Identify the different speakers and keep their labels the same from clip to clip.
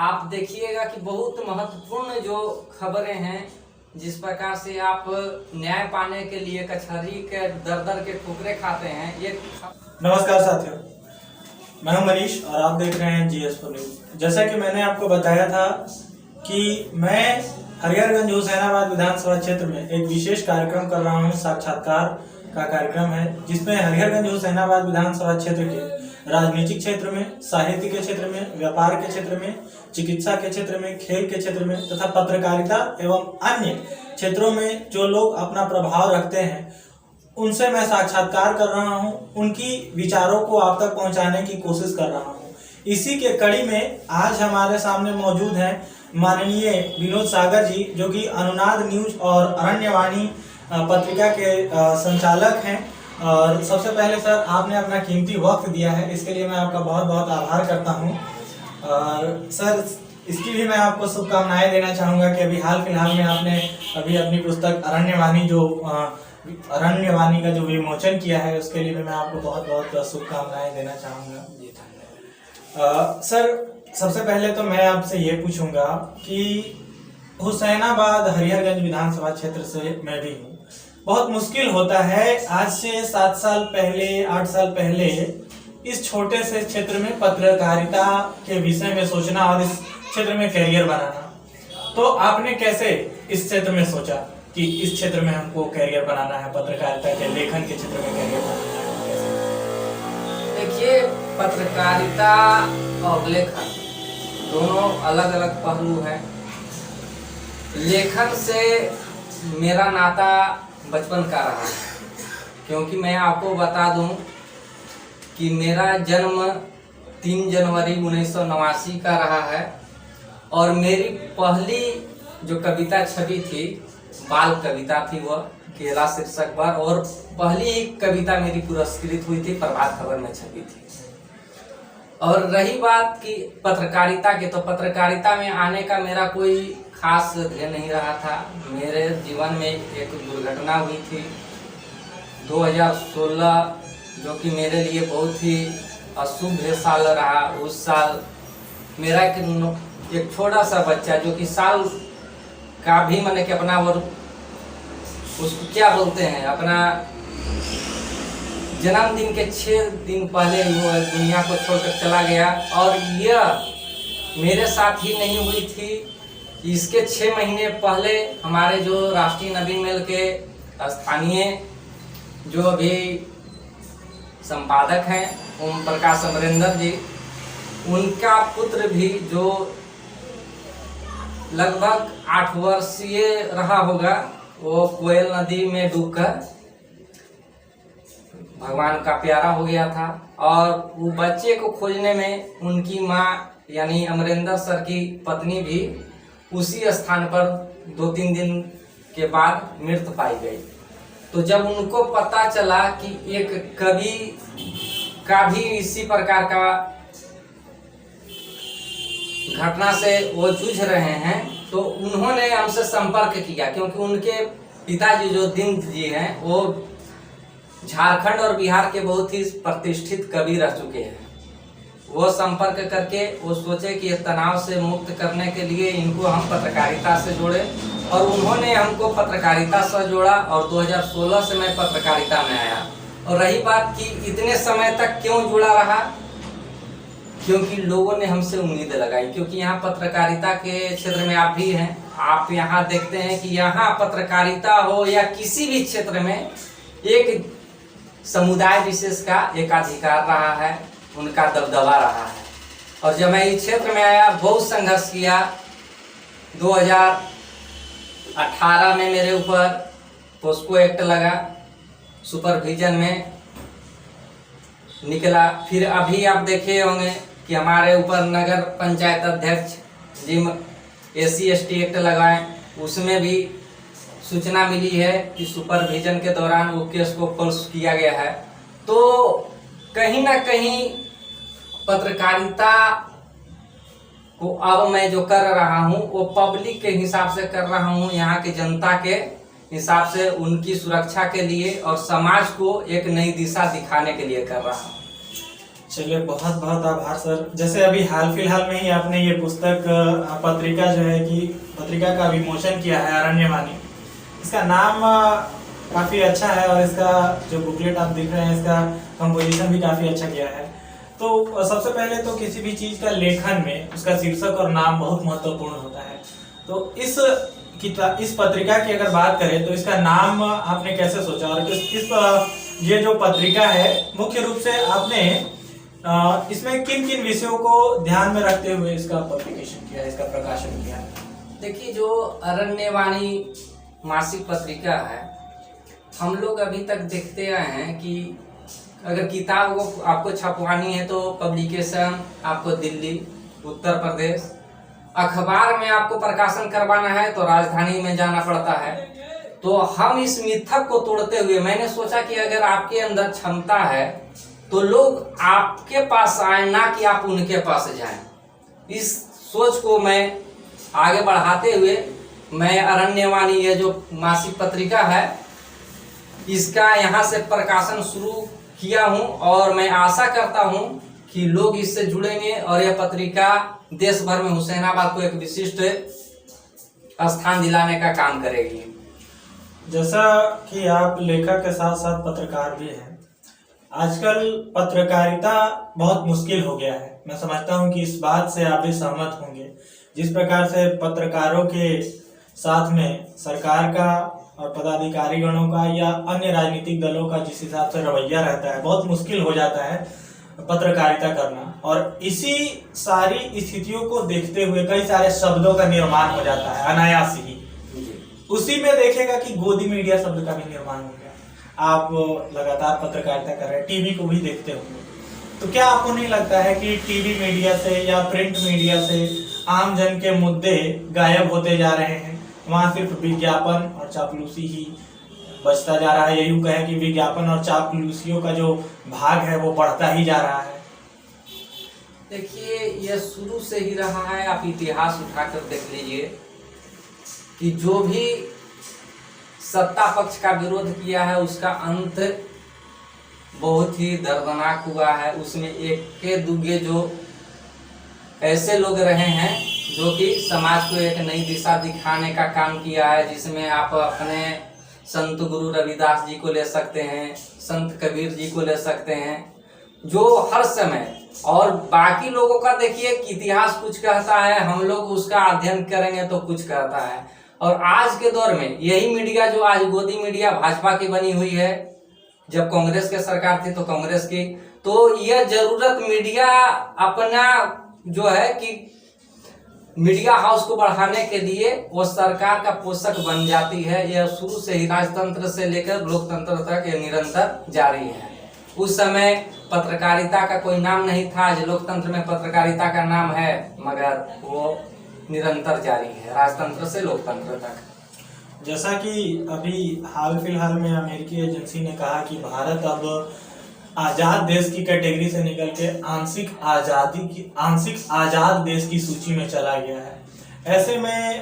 Speaker 1: आप देखिएगा कि बहुत महत्वपूर्ण जो खबरें हैं, जिस प्रकार से आप न्याय पाने के लिए कचहरी के दर दर के ठोकरे खाते हैं। ये
Speaker 2: नमस्कार साथियों, मैं हूं मनीष और आप देख रहे हैं GS4 न्यूज। जैसा कि मैंने आपको बताया था कि मैं हरिहरगंज हुसैनाबाद विधानसभा क्षेत्र में एक विशेष कार्यक्रम कर रहा हूं। साक्षात्कार का कार्यक्रम है जिसमें हरिहरगंज हुसैनाबाद विधानसभा क्षेत्र के राजनीतिक क्षेत्र में, साहित्य के क्षेत्र में, व्यापार के क्षेत्र में, चिकित्सा के क्षेत्र में, खेल के क्षेत्र में तथा पत्रकारिता एवं अन्य क्षेत्रों में जो लोग अपना प्रभाव रखते हैं उनसे मैं साक्षात्कार कर रहा हूं। उनकी विचारों को आप तक पहुंचाने की कोशिश कर रहा हूं। इसी के कड़ी में आज हमारे सामने मौजूद हैं माननीय विनोद सागर जी, जो कि अनुनाद न्यूज और अरण्यवाणी पत्रिका के संचालक हैं। और सबसे पहले सर, आपने अपना कीमती वक्त दिया है, इसके लिए मैं आपका बहुत बहुत आभार करता हूं। और सर, इसकी भी मैं आपको शुभकामनाएं देना चाहूँगा कि अभी हाल फिलहाल में आपने अभी अपनी पुस्तक अरण्यवाणी का जो विमोचन किया है, उसके लिए भी मैं आपको बहुत बहुत शुभकामनाएं देना चाहूँगा। सर, सबसे पहले तो मैं आपसे ये पूछूंगा कि हुसैनाबाद हरिहरगंज विधानसभा क्षेत्र से मैं भी हूँ। बहुत मुश्किल होता है आज से 7 साल पहले, 8 साल पहले इस छोटे से क्षेत्र में पत्रकारिता के विषय में सोचना और इस क्षेत्र में करियर बनाना। तो आपने कैसे इस क्षेत्र में सोचा कि इस क्षेत्र में हमको करियर बनाना है, पत्रकारिता के लेखन के क्षेत्र में करियर बनाना है?
Speaker 1: देखिए, पत्रकारिता और लेखन दोनों अलग अलग पहलू हैं। लेखन से मेरा नाता बचपन का रहा है, क्योंकि मैं आपको बता दूं कि मेरा जन्म 3 जनवरी 1989 का रहा है और मेरी पहली जो कविता छपी थी, बाल कविता थी, वह केला शीर्षक पर, और पहली ही कविता मेरी पुरस्कृत हुई थी, प्रभात खबर में छपी थी। और रही बात कि पत्रकारिता की, तो पत्रकारिता में आने का मेरा कोई खास ध्येय नहीं रहा था। मेरे जीवन में एक दुर्घटना हुई थी 2016, जो कि मेरे लिए बहुत ही अशुभ साल रहा। उस साल मेरा एक छोटा सा बच्चा, जो कि साल का भी मैंने कि अपना, वो उसको क्या बोलते हैं, अपना जन्मदिन के 6 दिन पहले वो दुनिया को छोड़कर चला गया। और यह मेरे साथ ही नहीं हुई थी, इसके 6 महीने पहले हमारे जो राष्ट्रीय नवीन मेल के स्थानीय जो अभी संपादक हैं ओम प्रकाश अमरेंद्र जी, उनका पुत्र भी जो लगभग 8 वर्षीय रहा होगा, वो कोयल नदी में डूबकर भगवान का प्यारा हो गया था। और वो बच्चे को खोजने में उनकी माँ यानी अमरेंद्र सर की पत्नी भी उसी स्थान पर 2-3 दिन के बाद मृत पाई गई। तो जब उनको पता चला कि एक कवि का भी इसी प्रकार का घटना से वो जूझ रहे हैं, तो उन्होंने हमसे संपर्क किया, क्योंकि उनके पिताजी जो दीन जी हैं, वो झारखंड और बिहार के बहुत ही प्रतिष्ठित कवि रह चुके हैं। वो संपर्क करके वो सोचे कि तनाव से मुक्त करने के लिए इनको हम पत्रकारिता से जोड़े, और उन्होंने हमको पत्रकारिता से जोड़ा और 2016 से मैं पत्रकारिता में आया। और रही बात कि इतने समय तक क्यों जुड़ा रहा, क्योंकि लोगों ने हमसे उम्मीद लगाई, क्योंकि यहाँ पत्रकारिता के क्षेत्र में आप भी हैं, आप यहाँ देखते हैं कि यहाँ पत्रकारिता हो या किसी भी क्षेत्र में एक समुदाय विशेष का एकाधिकार रहा है, उनका दबदबा रहा है। और जब मैं इस क्षेत्र में आया, बहुत संघर्ष किया। 2018 में मेरे ऊपर पोस्को एक्ट लगा, सुपरविजन में निकला। फिर अभी आप देखे होंगे कि हमारे ऊपर नगर पंचायत अध्यक्ष जी SC/ST एक्ट लगाए, उसमें भी सूचना मिली है कि सुपरविजन के दौरान वो केस को फॉल्स किया गया है। तो कहीं ना कहीं पत्रकारिता को अब मैं जो कर रहा हूँ वो पब्लिक के हिसाब से कर रहा हूँ, यहाँ की जनता के हिसाब से, उनकी सुरक्षा के लिए और समाज को एक नई दिशा दिखाने के लिए कर रहा हूँ।
Speaker 2: चलिए, बहुत बहुत आभार सर। जैसे अभी हाल फिलहाल में ही आपने ये पुस्तक पत्रिका जो है कि पत्रिका का विमोचन किया है, अरण्यवाणी। इसका नाम काफ़ी अच्छा है और इसका जो बुकलेट आप देख रहे हैं इसका कंपोजिशन भी काफ़ी अच्छा किया है। तो सबसे पहले तो किसी भी चीज़ का लेखन में उसका शीर्षक और नाम बहुत महत्वपूर्ण होता है। तो इस पत्रिका की अगर बात करें तो इसका नाम आपने कैसे सोचा, और ये जो पत्रिका है मुख्य रूप से आपने इसमें किन किन विषयों को ध्यान में रखते हुए इसका पब्लिकेशन किया, इसका प्रकाशन किया?
Speaker 1: देखिए, जो अरण्यवाणी मासिक पत्रिका है, हम लोग अभी तक देखते आए हैं कि अगर किताब को आपको छपवानी है तो पब्लिकेशन आपको दिल्ली, उत्तर प्रदेश, अखबार में आपको प्रकाशन करवाना है तो राजधानी में जाना पड़ता है। तो हम इस मिथक को तोड़ते हुए मैंने सोचा कि अगर आपके अंदर क्षमता है तो लोग आपके पास आए, ना कि आप उनके पास जाएं। इस सोच को मैं आगे बढ़ाते हुए मैं अरण्यवाणी, ये जो मासिक पत्रिका है, इसका यहाँ से प्रकाशन शुरू किया हूँ और मैं आशा करता हूँ कि लोग इससे जुड़ेंगे और यह पत्रिका देश भर में हुसैनाबाद को एक विशिष्ट स्थान दिलाने का काम करेगी।
Speaker 2: जैसा कि आप लेखक के साथ साथ पत्रकार भी हैं, आजकल पत्रकारिता बहुत मुश्किल हो गया है। मैं समझता हूं कि इस बात से आप भी सहमत होंगे। जिस प्रकार से पत्रकारों के साथ में सरकार का और पदाधिकारी गणों का या अन्य राजनीतिक दलों का जिस हिसाब से रवैया रहता है, बहुत मुश्किल हो जाता है पत्रकारिता करना। और इसी सारी स्थितियों को देखते हुए कई सारे शब्दों का निर्माण हो जाता है अनायास ही। उसी में देखेगा कि गोदी मीडिया शब्द का भी निर्माण हो गया। आप लगातार पत्रकारिता कर रहे हैं, टीवी को भी देखते होंगे, तो क्या आपको नहीं लगता है कि टीवी मीडिया से या प्रिंट मीडिया से आम जन के मुद्दे गायब होते जा रहे हैं? वहां सिर्फ विज्ञापन और चापलूसी ही बचता जा रहा है, या यूं कहें कि विज्ञापन और चापलूसियों का जो भाग है वो बढ़ता ही जा रहा है।
Speaker 1: देखिए, यह शुरू से ही रहा है। आप इतिहास उठाकर देख लीजिए कि जो भी सत्ता पक्ष का विरोध किया है उसका अंत बहुत ही दर्दनाक हुआ है। उसमें एक के दुगे जो ऐसे लोग रहे हैं जो कि समाज को एक नई दिशा दिखाने का काम किया है, जिसमें आप अपने संत गुरु रविदास जी को ले सकते हैं, संत कबीर जी को ले सकते हैं, जो हर समय, और बाकी लोगों का देखिए कि इतिहास कुछ कहता है, हम लोग उसका अध्ययन करेंगे तो कुछ कहता है। और आज के दौर में यही मीडिया जो आज गोदी मीडिया भाजपा की बनी हुई है, जब कांग्रेस की सरकार थी तो कांग्रेस की, तो यह जरूरत मीडिया अपना जो है कि मीडिया हाउस को बढ़ाने के लिए वो सरकार का पोषक बन जाती है। यह शुरू से ही राजतंत्र से लेकर लोकतंत्र तक ये निरंतर जारी है। उस समय पत्रकारिता का कोई नाम नहीं था, आज लोकतंत्र में पत्रकारिता का नाम है, मगर वो निरंतर जारी है राजतंत्र से लोकतंत्र तक।
Speaker 2: जैसा कि अभी हाल फिलहाल में अमेरिकी एजेंसी ने कहा कि भारत अब आजाद देश की कैटेगरी से निकल के आंशिक आजाद देश की सूची में चला गया है। ऐसे में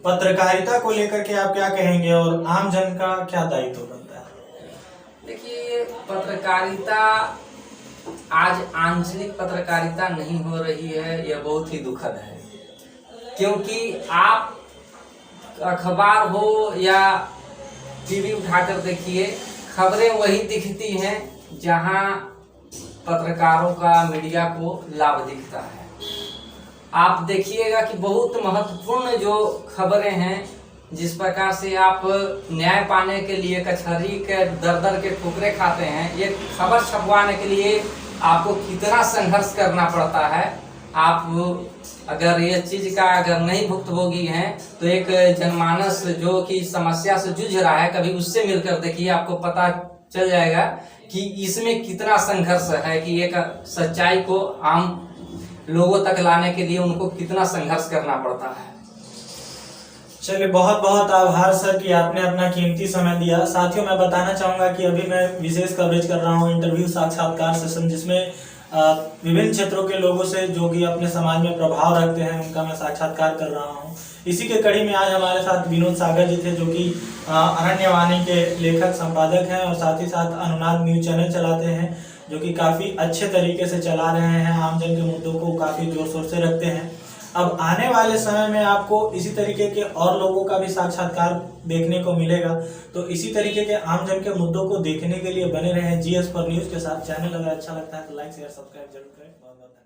Speaker 2: पत्रकारिता को लेकर के आप क्या कहेंगे और आम जन का क्या दायित्व बनता है?
Speaker 1: देखिए, पत्रकारिता आज आंचलिक पत्रकारिता नहीं हो रही है, यह बहुत ही दुखद है। क्योंकि आप अखबार हो या टीवी उठाकर देखिए, खबरें वही दिखती हैं जहां पत्रकारों का, मीडिया को लाभ दिखता है। आप देखिएगा कि बहुत महत्वपूर्ण जो खबरें हैं, जिस प्रकार से आप न्याय पाने के लिए कचहरी के दर दर के ठोकरे खाते हैं, ये खबर छपवाने के लिए आपको कितना संघर्ष करना पड़ता है। आप अगर ये चीज का अगर नहीं भुक्तभोगी हैं तो एक जनमानस जो कि समस्या से जूझ रहा है, कभी उससे मिलकर देखिए, आपको पता चल जाएगा कि इसमें कितना संघर्ष है, कि एक सच्चाई को आम लोगों तक लाने के लिए उनको कितना संघर्ष करना पड़ता है।
Speaker 2: चलिए, बहुत बहुत आभार सर कि आपने अपना कीमती समय दिया। साथियों, मैं बताना चाहूंगा कि अभी मैं विशेष कवरेज कर रहा हूं, इंटरव्यू साक्षात्कार सेशन, जिसमें विभिन्न क्षेत्रों के लोगों से जो कि अपने समाज में प्रभाव रखते हैं उनका मैं साक्षात्कार कर रहा हूं। इसी के कड़ी में आज हमारे साथ विनोद सागर जी थे, जो कि अरण्यवाणी के लेखक संपादक हैं और साथ ही साथ अनुनाद न्यूज चैनल चलाते हैं। जो कि काफ़ी अच्छे तरीके से चला रहे हैं, आमजन के मुद्दों को काफ़ी जोर शोर से रखते हैं। अब आने वाले समय में आपको इसी तरीके के और लोगों का भी साक्षात्कार देखने को मिलेगा। तो इसी तरीके के आमजन के मुद्दों को देखने के लिए बने रहें GS4 न्यूज़ के साथ। चैनल अगर अच्छा लगता है तो लाइक शेयर सब्सक्राइब जरूर करें। बहुत बहुत धन्यवाद।